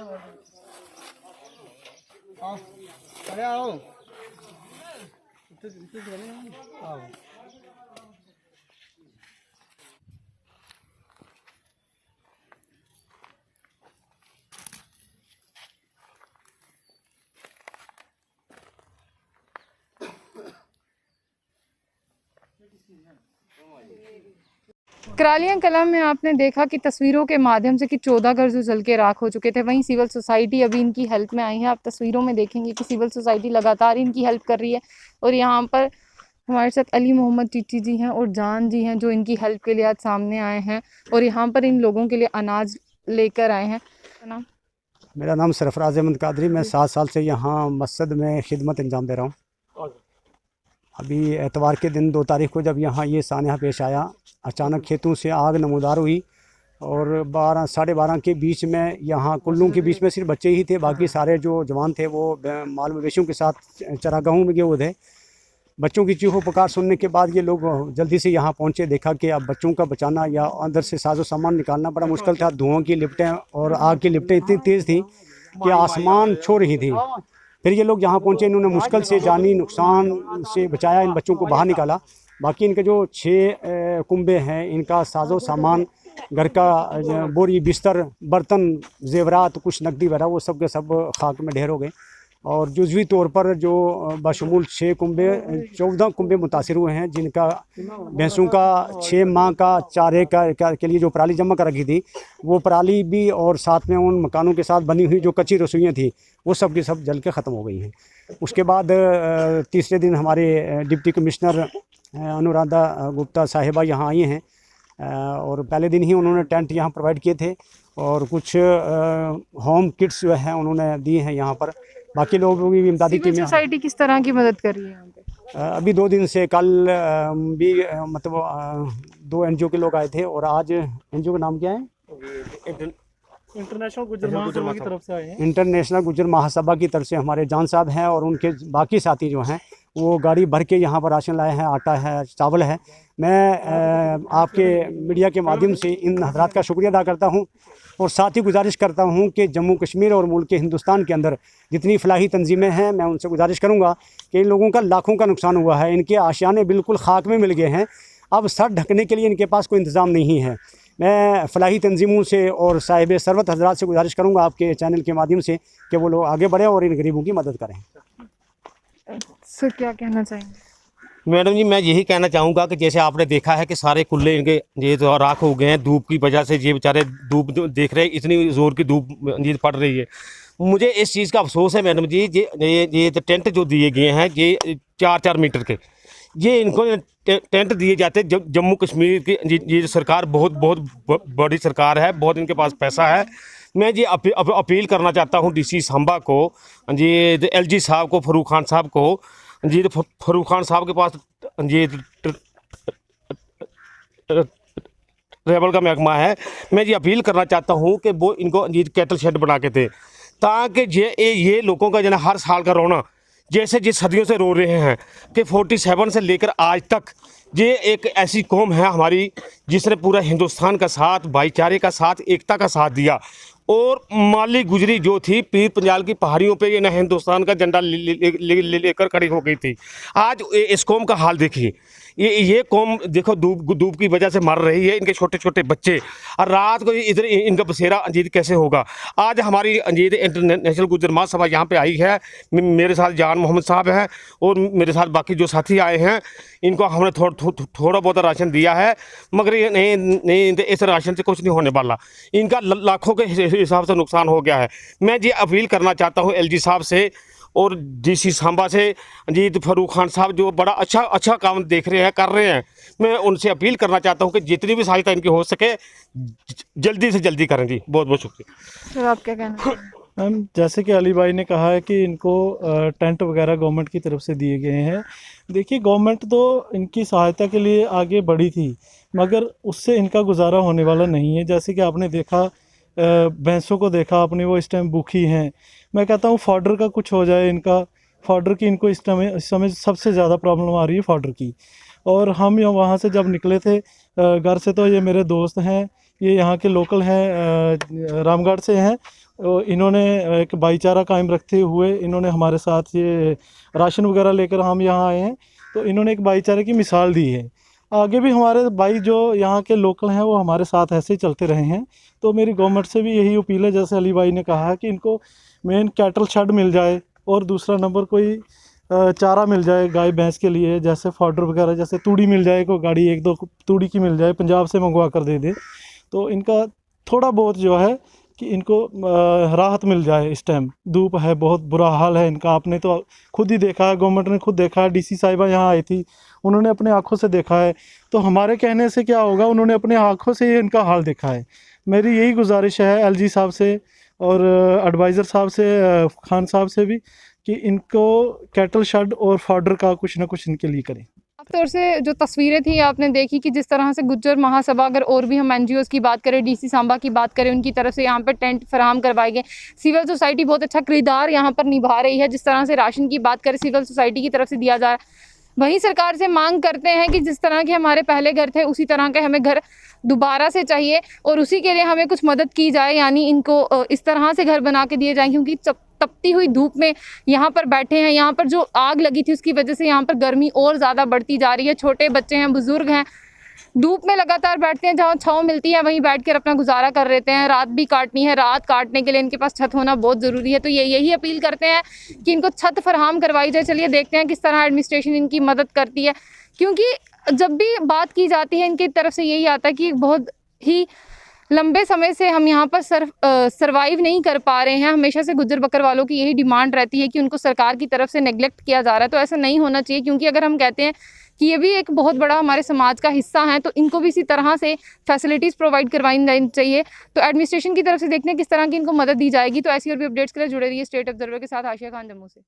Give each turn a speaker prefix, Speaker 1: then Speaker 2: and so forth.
Speaker 1: अरे आओ आओ।
Speaker 2: करालियां कलां में आपने देखा कि तस्वीरों के माध्यम से कि 14 घर जो जल के राख हो चुके थे, वहीं सिविल सोसाइटी अभी इनकी हेल्प में आई है। आप तस्वीरों में देखेंगे कि सिविल सोसाइटी लगातार इनकी हेल्प कर रही है। और यहाँ पर हमारे साथ अली मोहम्मद चीची जी हैं और जान जी हैं जो इनकी हेल्प के लिए आज सामने आए हैं और यहाँ पर इन लोगों के लिए अनाज लेकर आए हैं। नाम?
Speaker 3: मेरा नाम सरफराज अहमद कादरी। मैं 7 साल से यहाँ मस्जिद में खिदमत अंजाम दे रहा हूँ। अभी एतवार के दिन 2 तारीख को जब यहाँ ये सानहा पेश आया, अचानक खेतों से आग नमूदार हुई और 12 साढ़े 12 के बीच में यहाँ कुल्लू के बीच में सिर्फ बच्चे ही थे, बाकी सारे जो जवान थे वो माल मवेशियों के साथ चरागाहों में गए हुए थे। बच्चों की चीखों पुकार सुनने के बाद ये लोग जल्दी से यहाँ पहुँचे। देखा कि अब बच्चों का बचाना या अंदर से साजो सामान निकालना बड़ा मुश्किल था। धुआं की लिपटें और आग की लिपटें इतनी तेज़ थी कि आसमान छू रही थी। फिर ये लोग यहाँ पहुँचे, इन्होंने मुश्किल से जानी नुकसान से बचाया, इन बच्चों को बाहर निकाला। बाकी इनके जो 6 कुंबे हैं, इनका साजो सामान, घर का बोरी, बिस्तर, बर्तन, जेवरात, कुछ नकदी वगैरह, वो सब के सब खाक में ढेर हो गए। और जुज़वी तौर पर जो बशमूल 6 कुंबे 14 कुंबे मुतासिर हुए हैं, जिनका भैंसों का 6 माह का चारे के लिए जो पराली जमा कर रखी थी, वो पराली भी और साथ में उन मकानों के साथ बनी हुई जो कच्ची रसोइयाँ थी, वो सब की सब जल के ख़त्म हो गई हैं। उसके बाद तीसरे दिन हमारे डिप्टी कमिश्नर अनुराधा गुप्ता साहिबा यहाँ आई हैं और पहले दिन ही उन्होंने टेंट यहाँ प्रोवाइड किए थे और कुछ होम किट्स जो हैं उन्होंने दिए हैं यहाँ पर। बाकी लोगों की इमदादी टीमें।
Speaker 2: सोसाइटी किस तरह की मदद कर रही है यहाँ पे?
Speaker 3: अभी 2 दिन से, कल भी मतलब 2 NGO के लोग आए थे और आज NGO का नाम क्या है?
Speaker 4: इंटरनेशनल गुज्जर महासभा की तरफ से आए हैं।
Speaker 3: इंटरनेशनल गुज्जर महासभा की तरफ से हमारे जान साहब हैं और उनके बाकी साथी जो हैं वो गाड़ी भर के यहाँ पर राशन लाए हैं, आटा है, चावल है। मैं आपके मीडिया के माध्यम से इन हजरात का शुक्रिया अदा करता हूँ और साथ ही गुजारिश करता हूँ कि जम्मू कश्मीर और मुल्क के हिंदुस्तान के अंदर जितनी फलाही तंजीमें हैं, मैं उनसे गुजारिश करूँगा कि इन लोगों का लाखों का नुकसान हुआ है, इनके आशियाने बिल्कुल खाक में मिल गए हैं। अब सर ढकने के लिए इनके पास कोई इंतज़ाम नहीं है। मैं फलाही तंजीमों से और साहिब सरवत हजरात से गुजारिश करूँगा आपके चैनल के माध्यम से कि वो लोग आगे बढ़ें और इन गरीबों की मदद करें।
Speaker 2: सर क्या कहना चाहेंगे?
Speaker 5: मैडम जी, मैं यही कहना चाहूँगा कि जैसे आपने देखा है कि सारे कुल्ले इनके ये तो राख हो गए हैं धूप की वजह से। ये बेचारे धूप देख रहे हैं, इतनी ज़ोर की धूप ये पड़ रही है। मुझे इस चीज़ का अफसोस है मैडम जी, ये टेंट जो दिए गए हैं ये 4-4 मीटर के, ये इनको टेंट दिए जाते। जम्मू कश्मीर की ये सरकार बहुत बड़ी सरकार है, बहुत इनके पास पैसा है। मैं ये अपील करना चाहता हूँ DC सांबा को, ये LG साहब को, फरूक खान साहब को। जी फरूक खान साहब के पास ये ट्रेवल का महकमा है। मैं ये अपील करना चाहता हूँ कि वो इनको ये कैटल शेड बना के थे, ताकि ये लोगों का जो है हर साल का रोना, जैसे जिस सदियों से रो रहे हैं कि 47 से लेकर आज तक ये एक ऐसी कौम है हमारी जिसने पूरा हिंदुस्तान का साथ, भाईचारे का साथ, एकता का साथ दिया। और माली गुजरी जो थी पीर पंजाल की पहाड़ियों पे ये ना हिंदुस्तान का झंडा लेकर खड़ी हो गई थी। आज इस कौम का हाल देखिए, ये कौम देखो धूप की वजह से मर रही है, इनके छोटे छोटे बच्चे, और रात को इधर इनका बसेरा अंजीत कैसे होगा। आज हमारी अंजीत इंटरनेशनल गुज्जर महासभा यहाँ पे आई है, मेरे साथ जान मोहम्मद साहब हैं और मेरे साथ बाकी जो साथी आए हैं। इनको हमने थोड़ा बहुत राशन दिया है, मगर ये नहीं इस राशन से कुछ नहीं होने वाला, इनका लाखों के हिसाब से नुकसान हो गया है। मैं ये अपील करना चाहता हूँ LG साहब से और DC सांबा से, जी फरूक खान साहब जो बड़ा अच्छा काम देख रहे हैं, कर रहे हैं। मैं उनसे अपील करना चाहता हूँ कि जितनी भी सहायता इनकी हो सके जल्दी से जल्दी करें। जी बहुत बहुत शुक्रिया।
Speaker 2: सर आप क्या कहना?
Speaker 4: मैम, जैसे कि अली भाई ने कहा है कि इनको टेंट वगैरह गवर्नमेंट की तरफ से दिए गए हैं। देखिए, गवर्नमेंट तो इनकी सहायता के लिए आगे बढ़ी थी, मगर उससे इनका गुजारा होने वाला नहीं है। जैसे कि आपने देखा, भैंसों को देखा आपने, वो इस टाइम भूखी हैं। मैं कहता हूँ फॉडर का कुछ हो जाए, इनका फॉडर की इनको इस समय सबसे ज़्यादा प्रॉब्लम आ रही है फॉडर की। और हम वहाँ से जब निकले थे घर से, तो ये मेरे दोस्त हैं, ये यहाँ के लोकल हैं, रामगढ़ से हैं, इन्होंने एक भाईचारा कायम रखते हुए इन्होंने हमारे साथ ये राशन वगैरह लेकर हम यहाँ आए हैं, तो इन्होंने एक भाईचारे की मिसाल दी है। आगे भी हमारे भाई जो यहाँ के लोकल हैं वो हमारे साथ ऐसे ही चलते रहे हैं। तो मेरी गवर्नमेंट से भी यही अपील है, जैसे अली भाई ने कहा है कि इनको मेन कैटल शेड मिल जाए और दूसरा नंबर कोई चारा मिल जाए गाय भैंस के लिए, जैसे फॉडर वगैरह, जैसे तूड़ी मिल जाए, कोई गाड़ी 1-2 तूड़ी की मिल जाए, पंजाब से मंगवा कर दे दे, तो इनका थोड़ा बहुत जो है कि इनको राहत मिल जाए। इस टाइम धूप है, बहुत बुरा हाल है इनका, आपने तो खुद ही देखा है, गवर्नमेंट ने खुद देखा है, डीसी साहिबा यहाँ आई थी, उन्होंने अपने आँखों से देखा है। तो हमारे कहने से क्या होगा, उन्होंने अपने आँखों से ही इनका हाल देखा है। मेरी यही गुजारिश है एलजी साहब से और एडवाइज़र साहब से, खान साहब से भी, कि इनको कैटल शेड और फॉडर का कुछ ना कुछ इनके लिए करें।
Speaker 2: साफ तौर से जो तस्वीरें थी आपने देखी कि जिस तरह से गुज्जर महासभा, अगर और भी हम एनजीओज की बात करें, डीसी सांबा की बात करें, उनकी तरफ से यहाँ पर टेंट फराहम करवाए गए। सिविल सोसाइटी बहुत अच्छा किरदार यहाँ पर निभा रही है। जिस तरह से राशन की बात करें सिविल सोसाइटी की तरफ से दिया जा रहा है, वहीं सरकार से मांग करते हैं कि जिस तरह के हमारे पहले घर थे उसी तरह के हमें घर दोबारा से चाहिए और उसी के लिए हमें कुछ मदद की जाए, यानी इनको इस तरह से घर बना के दिए जाएँ, क्योंकि तपती हुई धूप में यहाँ पर बैठे हैं। यहाँ पर जो आग लगी थी उसकी वजह से यहाँ पर गर्मी और ज़्यादा बढ़ती जा रही है। छोटे बच्चे हैं, बुजुर्ग हैं, धूप में लगातार बैठते हैं, जहाँ छाँव मिलती है वहीं बैठ कर अपना गुजारा कर लेते हैं। रात भी काटनी है, रात काटने के लिए इनके पास छत होना बहुत ज़रूरी है। तो यही अपील करते हैं कि इनको छत फराहम करवाई जाए। चलिए देखते हैं किस तरह एडमिनिस्ट्रेशन इनकी मदद करती है, क्योंकि जब भी बात की जाती है इनकी तरफ से यही आता है कि बहुत ही लंबे समय से हम यहाँ पर सर्वाइव नहीं कर पा रहे हैं। हमेशा से गुज्जर बकर वालों की यही डिमांड रहती है कि उनको सरकार की तरफ से नेग्लेक्ट किया जा रहा है। तो ऐसा नहीं होना चाहिए, क्योंकि अगर हम कहते हैं कि ये भी एक बहुत बड़ा हमारे समाज का हिस्सा है, तो इनको भी इसी तरह से फैसिलिटीज़ प्रोवाइड करवाई जानी चाहिए। तो एडमिनिस्ट्रेशन की तरफ से देखते हैं किस तरह की इनको मदद दी जाएगी। तो ऐसी और भी अपडेट्स के लिए जुड़े रहिए स्टेट ऑब्जर्वर के साथ। आशिया खान, जम्मू से।